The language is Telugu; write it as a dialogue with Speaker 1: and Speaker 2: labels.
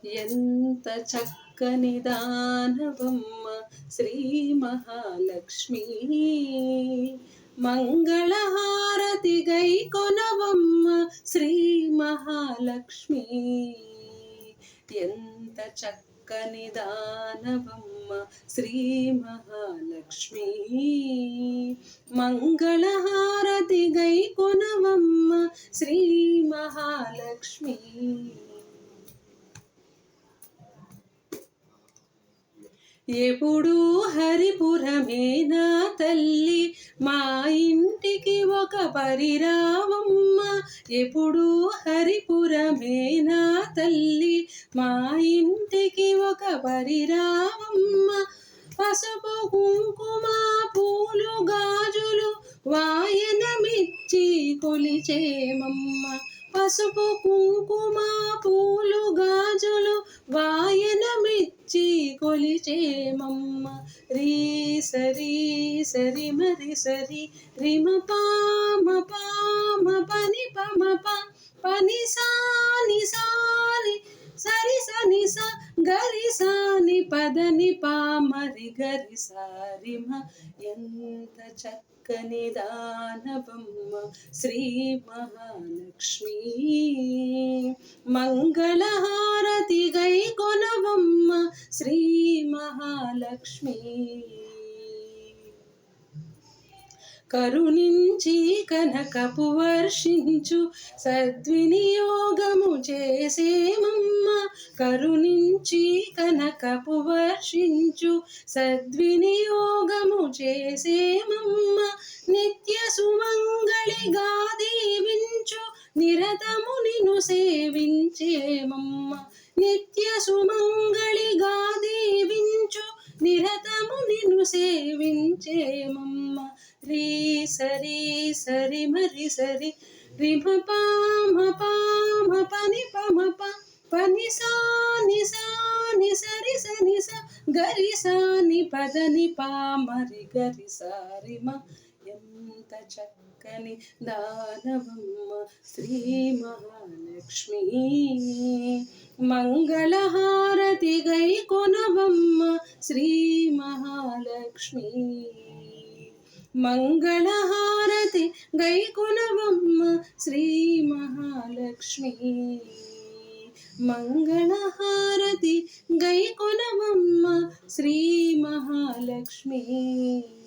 Speaker 1: ఎంత చక్కని దానవమ్మ శ్రీ మహాలక్ష్మి. మంగళహారతి గై కొనవమ్మ శ్రీ మహాలక్ష్మి. ఎంత చక్కని దానవమ్మ శ్రీ మహాలక్ష్మి. మంగళహారతి గై కొనవమ్మ శ్రీ మహాలక్ష్మి. ఎప్పుడు హరిపురమే నా తల్లి, మా ఇంటికి ఒక పరిరావమ్మ. ఎప్పుడు హరిపురమే నా తల్లి, మా ఇంటికి ఒక పరిరావమ్మ. పసుపు కుంకుమ పూలు గాజులు వాయనమిచ్చి కొలిచేమమ్మ. పసుపు కుంకుమ పూలు గాజులు వాయనమిచ్చి కొలిచేమమ్మ. రీ సరి సరి మరి సరి రిమ పామ పామ పని పమ ప పని సాని సాని సరి సని స గరి సాని పదని పామరి గరి సారిమ. ఎంత చక్కని దానవమ్మ శ్రీ మహాలక్ష్మి. మంగళహారతి గై కొనవమ్మ శ్రీ మహాలక్ష్మి. కరుణించి కనకపు వర్షించు సద్వినియోగము చేసేమమ్మ. కరుణించి కనకపు వర్షించు సద్వినియోగము చేసేమమ్మ. నిత్య సుమంగళిగా దీవించు నిరతము నిన్ను సేవించేమమ్మ. నిత్య సుమంగళిగా దీవించు నిరతము నిన్ను సేవించేమమ్మ. రీ సరి సరి మరి సరి రిమ పామ పామ పని పమ ప పని సాని సాని సరి సని స గరి సాని పదని పామరి గరి సారిమ. ఎంత చక్కని దానవమ్మ శ్రీ మహాలక్ష్మి. మంగళహారతి గై కొనవమ్మ శ్రీ మహాలక్ష్మి. మంగళహారతి గై కొనవమ్మ శ్రీ మహాలక్ష్మి. మంగళహారతి గై కొనవమ్మ శ్రీ మహాలక్ష్మి.